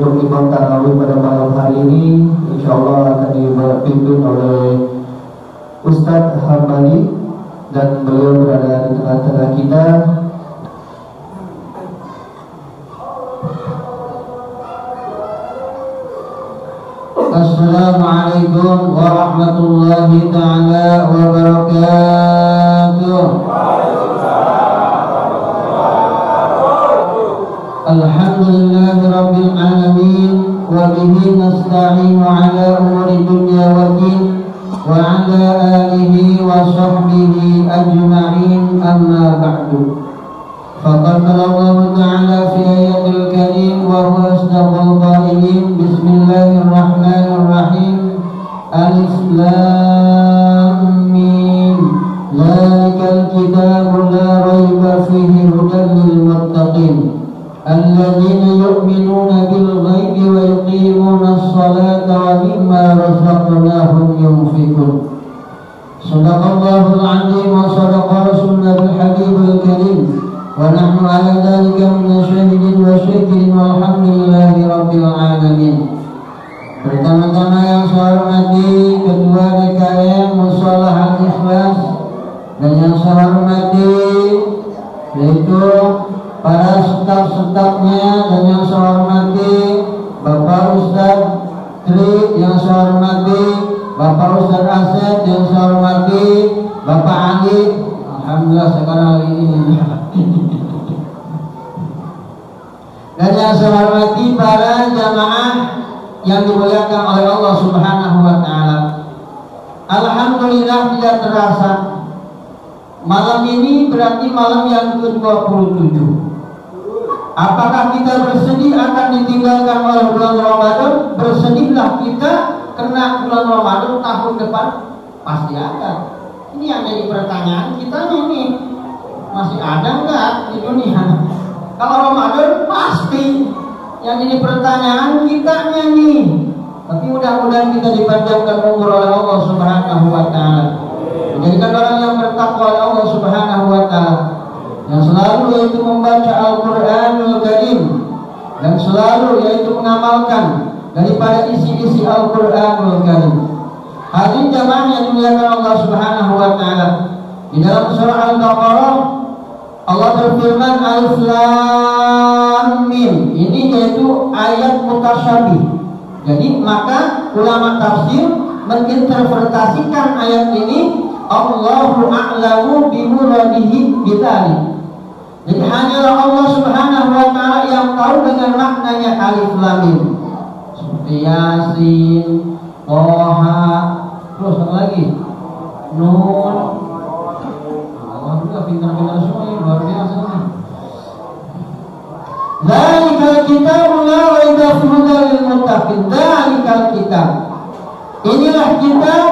untuk Imam Tarawih pada malam hari ini insyaallah akan dipimpin oleh Ustadz Hambali, dan beliau berada di tengah-tengah kita. Assalamualaikum warahmatullahi ta'ala wabarakatuh. Alhamdulillahi rabbil alamin, wa bihi nasta'inu ala umuri dunya wa din, wa ala alihi wa sahbihi ajma'in, amma ba'du. Faqad qala Allah ta'ala fi ayatil karim wa huwa asdaqul qailin. Bismillahirrahmanirrahim. Alif lam mim. Dzalikal kitabu la raiba fihi hudan lil muttaqin. Alladzina yu'minuna bil ghaibi wa yuqimuna as-salata wa mimma razaqnahum yunfiqun. Shadaqallahul 'azim wa shadaqa rasulunal habibul karim. Wa nahnu ala dzalika minasyahidin wa syakirin walhamdulillahi rabbil alamin. Pertama-tama yang saya hormati Ketua DKM Musholah Al-Ikhlas, dan yang saya hormati yaitu para staf-stafnya, dan yang saya hormati Bapak Ustadz Tri, yang saya hormati Bapak Ustadz Asep, yang saya hormati Bapak Ali. Alhamdulillah sekarang hari ini. Dan yang saya hormati para jamaah yang dimuliakan oleh Allah Subhanahu wa ta'ala. Alhamdulillah tidak terasa malam ini berarti malam yang ke-27. Apakah kita bersedih akan ditinggalkan oleh bulan Ramadan? Bersedihlah kita karena bulan Ramadan tahun depan pasti ada. Ini yang jadi pertanyaan kita nih, masih ada nggak di dunia? Kalau Ramadan pasti. Yang jadi pertanyaan kita nih. Tapi mudah-mudahan kita dipanjangkan umur oleh Allah Subhanahu wa ta'ala, menjadikan orang yang bertakwa oleh Allah Subhanahu wa ta'ala, yang selalu yaitu membaca Al-Qur'anul Karim, dan selalu yaitu mengamalkan daripada isi-isi Al-Qur'anul Karim. Hadirin jamaah yang dimuliakan Allah Subhanahu wa ta'ala, di dalam surah Al-Baqarah Allah berfirman Alif Lam Mim. Ini yaitu ayat mutasyabih. Jadi maka ulama tafsir menginterpretasikan ayat ini Allahu a'lamu bimuradihi bidzalik. Jadi hanyalah Allah Subhanahu wa ta'ala yang tahu dengan maknanya Alif Lam Mim. Seperti Yasin, Toha, terus apa lagi? Nun. Alhamdulillah pintar-pintar semua ya, luar biasa nih. Dzalikal kitabu la raiba fihi hudal lil muttaqin. Dzalikal kitab. Inilah kitab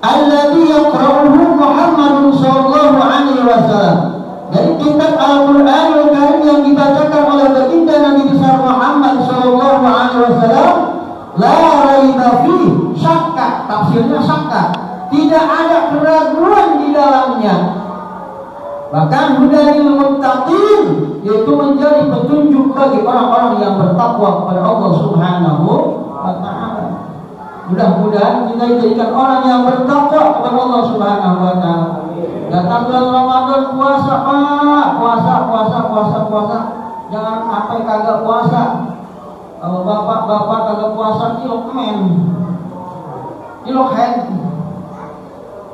alladzi yaqra'uhu Muhammadun sallallahu alaihi wasallam. Dari kitab Al-Qur'anul Karim yang dibacakan oleh baginda Nabi besar Muhammad sallallahu alaihi wasallam, la raiba fihi, syakka, tafsirnya syakka, tidak ada keraguan di dalamnya. Bahkan hudalil muttaqin, yaitu menjadi petunjuk bagi orang-orang yang bertakwa kepada Allah Subhanahu wa ta'ala. Mudah-mudahan kita dijadikan orang yang bertakwa kepada Allah Subhanahu wa ta'ala. Datang bulan Ramadan, puasa, puasa. Jangan sampai kagak puasa. Kalau bapak-bapak kagak puasa, cilok head.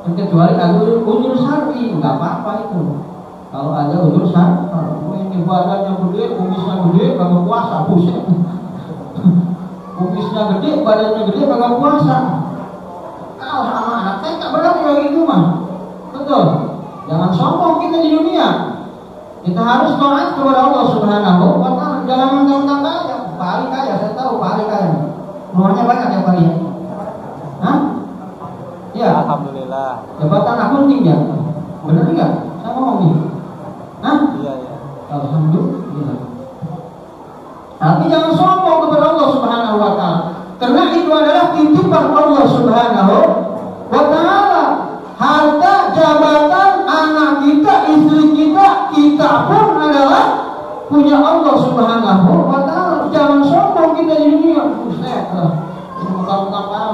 Kecuali ada udur syar'i, nggak apa-apa itu. Kalau ada udur syar'i, ini badannya gede, kumisnya gede, kagak puasa, buset. Kumisnya gede, badannya gede, kagak puasa. Kalau sama anak saya tak berani kayak gitu mah. Betul. Jangan sombong kita di dunia. Kita harus taat kepada Allah Subhanahu wa ta'ala. Jangan mentang-mentang kaya. Pak Ali kaya, saya tahu Pak Ali kaya. Rumahnya banyak ya Pak Ali. Hah? Ya. Alhamdulillah. Jabatan akunting ya. Benar enggak? Saya ngomong nih. Hah? Iya. Alhamdulillah. Tapi jangan sombong kepada Allah Subhanahu wa ta'ala. Karena itu adalah titipan Allah Subhanahu wa ta'ala. Harta, jabatan, anak kita, istri kita pun adalah punya Allah Subhanahu wa ta'ala. Jangan sombong kita Ini bukan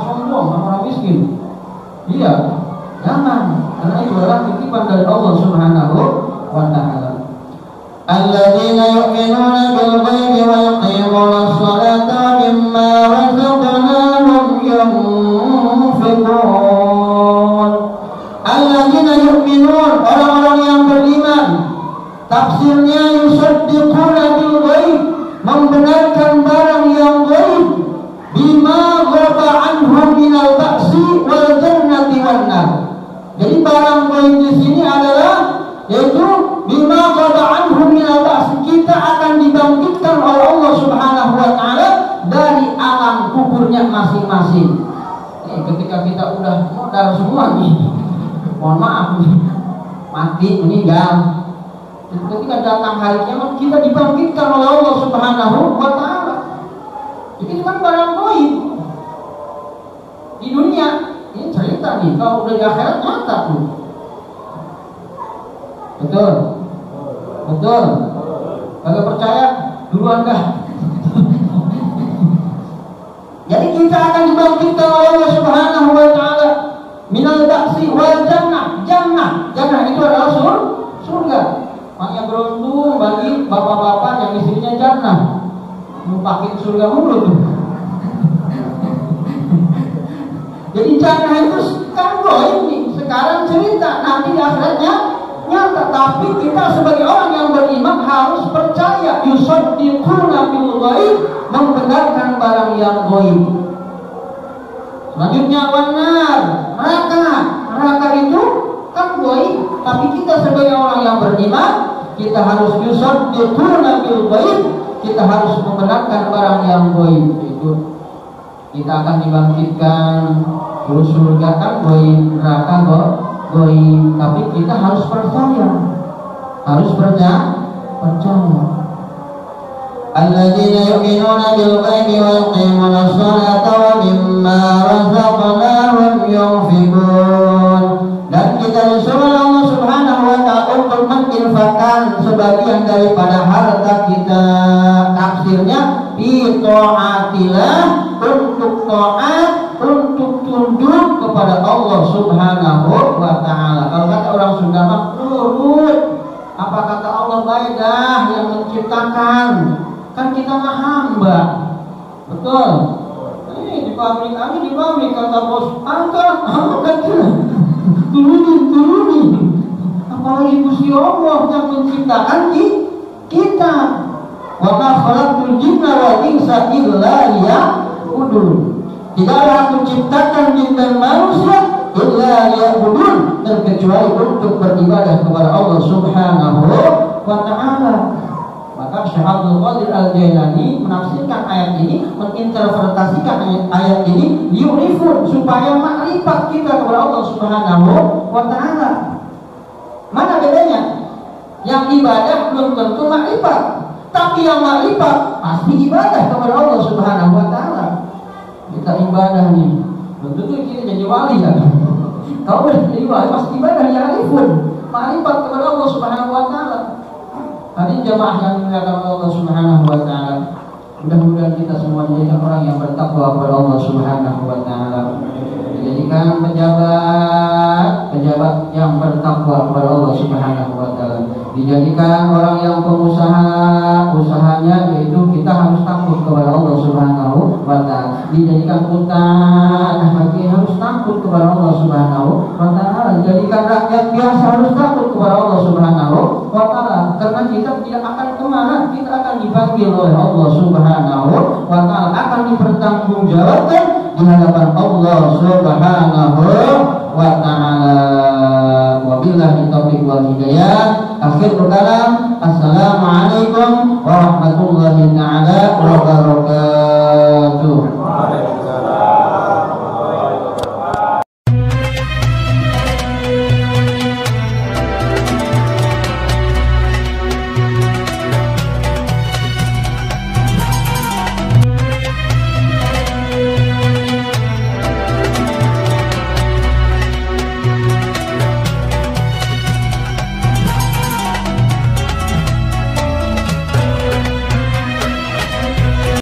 sombong sama orang miskin. Iya, jangan. Karena itu adalah titipan dari Allah Subhanahu wa Ta'ala. Alladzina yu'minuna bil ghaibi wa yuqimuna as-salata mimma razaqnahum yunfiqun. Alladzina yu'minun, orang-orang yang beriman. Tafsirnya yusaddiquna bil ghaib, membenarkan barang yang ghaib, bima ghaba anhum minal ba'si wal jannati wan nar. Jadi barang ghaib di sini adalah yaitu bima ghaba anhum minal ba'si, kita akan dibangkitkan oleh Allah Subhanahu wa Ta'ala dari alam kuburnya masing-masing. Ketika kita udah modal semua nih, mohon maaf nih, mati meninggal. Ketika datang hari kiamat kita dibangkitkan oleh Allah Subhanahu wa Ta'ala. Ini bukan barang gaib. Di dunia ini cerita nih, kalau udah di akhirat nyata tuh. Betul. Betul. Kalau percaya duluan dah. Jadi kita akan dibangkitkan oleh Allah Subhanahu wa Ta'ala minal ba'si wal jannah. Jannah itu adalah surga. Makanya beruntung bagi bapak-bapak yang istrinya jannah, numpakin surga mulu tuh. Jadi jannah itu kan ini sekarang cerita, nanti di akhiratnya nyata. Tapi kita sebagai orang yang beriman harus percaya, yusaddiquna bil ghaib, membenarkan barang yang ghaib. Selanjutnya wanar, neraka itu kan ghaib, tapi kita sebagai orang yang beriman, kita harus yusaddiquna bil ghaib, kita harus membenarkan barang yang ghaib. Itu kita akan dibangkitkan, terus surga kan ghaib, neraka ghaib, tapi kita harus percaya. Alladzina yu'minuna bil ghaibi wa yuqimuna as-salata wa mimma razaqnahum yunfiqun. Dan kita disuruh Allah Subhanahu wa Ta'ala untuk menginfakkan sebagian daripada harta kita. Tafsirnya fi ta'atillah, untuk taat, untuk tunduk kepada Allah Subhanahu wa Ta'ala. Kalau kata orang Sunda mah nurut. Apa kata Allah, baik dah yang menciptakan. Kan kita mah hamba. Betul. Ini di pabrik kata bos, angkat turunin. Apalagi Gusti Allah yang menciptakan kita. Wa ma khalaqtul jinna wal insa illa liya'budun. Tidaklah aku ciptakan jin dan manusia illa liya'budun, terkecuali untuk beribadah kepada Allah Subhanahu wa Ta'ala. Maka Syekh Abdul Qadir Al-Jailani menafsirkan ayat ini, menginterpretasikan ayat ini, yurifun, supaya makrifat kita kepada Allah Subhanahu wa Ta'ala. Mana bedanya? Yang ibadah belum tentu makrifat, tapi yang makrifat pasti ibadah kepada Allah Subhanahu wa Ta'ala. Kita ibadah nih, belum tentu kita jadi wali ya. Kalau udah jadi wali pasti ibadah, yarifun, makrifat kepada Allah Subhanahu wa Ta'ala. Hari jamaah yang dimuliakan Allah Subhanahu wa Ta'ala, mudah-mudahan kita semua dijadikan orang yang bertakwa kepada Allah Subhanahu wa Ta'ala, dijadikan pejabat yang bertakwa kepada Allah Subhanahu wa Ta'ala, dijadikan orang yang pengusaha, usahanya yaitu kita harus takut kepada Allah Subhanahu wa Ta'ala, dijadikan hutan, harus takut kepada Allah Subhanahu wa Ta'ala, dijadikan rakyat biasa harus takut kepada Allah Subhanahu wa Ta'ala. Karena kita tidak akan kemana, kita akan dipanggil oleh Allah Subhanahu wa Ta'ala, akan dipertanggungjawabkan di hadapan Allah Subhanahu wa Ta'ala. Wabillahi taufiq wal hidayah. Akhirul kalam, assalamualaikum warahmatullahi ta'ala wabarakatuh.